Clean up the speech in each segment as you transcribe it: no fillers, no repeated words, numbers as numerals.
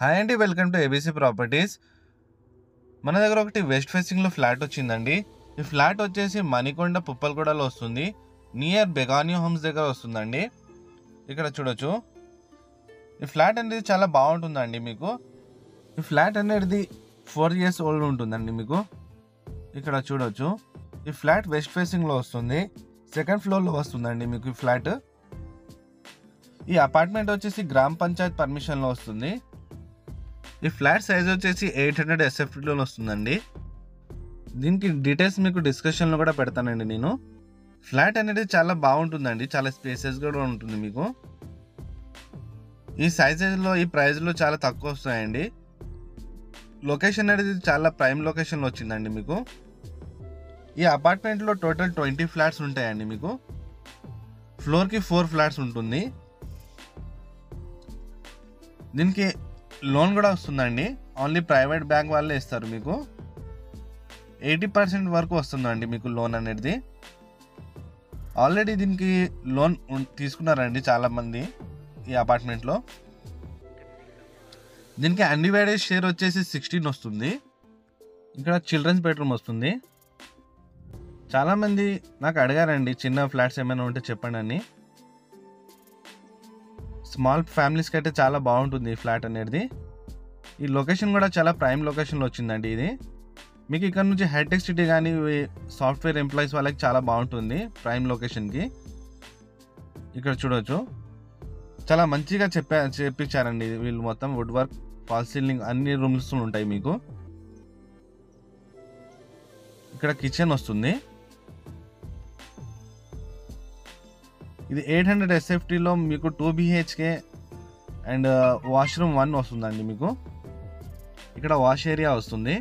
Hi అండి, welcome to ABC properties. మన దగ్గర ఒకటి వెస్ట్ ఫేసింగ్లో ఫ్లాట్ వచ్చిందండి. ఈ ఫ్లాట్ వచ్చేసి మణికొండ పుప్పలగూడలో వస్తుంది. నియర్ బెగానియో హోమ్స్ దగ్గర వస్తుందండి. ఇక్కడ చూడొచ్చు. ఈ ఫ్లాట్ అనేది చాలా బాగుంటుందండి. మీకు ఈ ఫ్లాట్ అనేది 4 years ఓల్డ్ ఉంటుందండి. మీకు ఇక్కడ చూడొచ్చు. ఈ ఫ్లాట్ వెస్ట్ ఫేసింగ్లో వస్తుంది. 2nd floorలో వస్తుందండి మీకు ఈ ఫ్లాట్. ఈ అపార్ట్మెంట్ వచ్చేసి గ్రామ పంచాయత్ పర్మిషన్లో వస్తుంది. ఈ ఫ్లాట్ సైజ్ వచ్చేసి 800 SFTలో వస్తుందండి. దీనికి డీటెయిల్స్ మీకు డిస్కషన్లో కూడా పెడతానండి నేను. ఫ్లాట్ అనేది చాలా బాగుంటుందండి, చాలా స్పేసెస్ కూడా ఉంటుంది. మీకు ఈ సైజెస్లో ఈ ప్రైస్లో చాలా తక్కువ వస్తాయండి. లొకేషన్ అనేది చాలా ప్రైమ్ లొకేషన్లో వచ్చిందండి. మీకు ఈ అపార్ట్మెంట్లో టోటల్ 20 ఫ్లాట్స్ ఉంటాయండి. మీకు ఫ్లోర్కి 4 ఫ్లాట్స్ ఉంటుంది. దీనికి లోన్ కూడా వస్తుందండి. ఓన్లీ ప్రైవేట్ బ్యాంక్ వాళ్ళే ఇస్తారు. మీకు 80% వరకు వస్తుందండి మీకు లోన్ అనేది. ఆల్రెడీ దీనికి లోన్ తీసుకున్నారండి చాలామంది ఈ అపార్ట్మెంట్లో. దీనికి అన్డివైడెడ్ షేర్ వచ్చేసి 16 వస్తుంది. ఇక్కడ చిల్డ్రన్స్ బెడ్రూమ్ వస్తుంది. చాలామంది నాకు అడిగారండి చిన్న ఫ్లాట్స్ ఏమైనా ఉంటే చెప్పండి అని. స్మాల్ ఫ్యామిలీస్కి అయితే చాలా బాగుంటుంది ఈ ఫ్లాట్ అనేది. ఈ లొకేషన్ కూడా చాలా ప్రైమ్ లొకేషన్లో వచ్చిందండి. ఇది మీకు ఇక్కడ నుంచి హైటెక్ సిటీ కానీ సాఫ్ట్వేర్ ఎంప్లాయీస్ వాళ్ళకి చాలా బాగుంటుంది ప్రైమ్ లొకేషన్కి. ఇక్కడ చూడవచ్చు, చాలా మంచిగా చెప్పించారండి వీళ్ళు. మొత్తం వుడ్ వర్క్, ఫాల్ సీలింగ్ అన్ని రూమ్స్ ఉంటాయి మీకు. ఇక్కడ కిచెన్ వస్తుంది. ఇది 800 SFTలో మీకు 2 BHK అండ్ వాష్రూమ్ 1 వస్తుందండి. మీకు ఇక్కడ వాష్ ఏరియా వస్తుంది.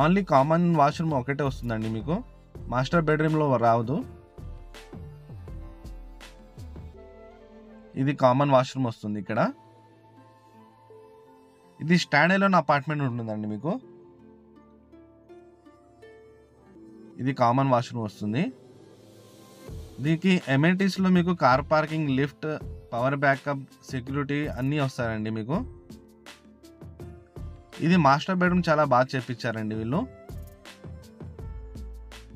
ఓన్లీ కామన్ వాష్రూమ్ ఒకటే వస్తుందండి. మీకు మాస్టర్ బెడ్రూమ్లో రాదు. ఇది కామన్ వాష్రూమ్ వస్తుంది. ఇక్కడ ఇది స్టాండ్ అలోన్ అపార్ట్మెంట్ ఉంటుందండి. మీకు ఇది కామన్ వాష్రూమ్ వస్తుంది. దీనికి ఎమ్యూనిటీస్లో మీకు car parking, lift, power backup, security అన్నీ వస్తాయండి మీకు. ఇది మాస్టర్ బెడ్రూమ్ చాలా బాగా చేపించారండి వీళ్ళు.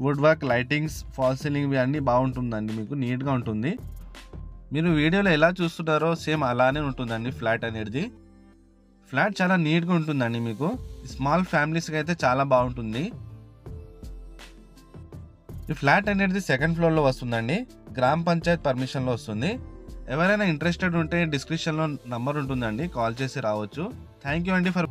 Wood work, lightings, fall ceiling ఇవి అన్నీ బాగుంటుందండి. మీకు నీట్గా ఉంటుంది. మీరు వీడియోలో ఎలా చూస్తున్నారో సేమ్ అలానే ఉంటుందండి ఫ్లాట్ అనేది. ఫ్లాట్ చాలా నీట్గా ఉంటుందండి. మీకు స్మాల్ ఫ్యామిలీస్కి అయితే చాలా బాగుంటుంది. ఈ ఫ్లాట్ అనేది 2nd floorలో వస్తుందండి. గ్రామ పంచాయత్ పర్మిషన్లో వస్తుంది. ఎవరైనా ఇంట్రెస్టెడ్ ఉంటే డిస్క్రిప్షన్లో నంబర్ ఉంటుందండి, కాల్ చేసి రావచ్చు. థ్యాంక్ యూ అండి ఫర్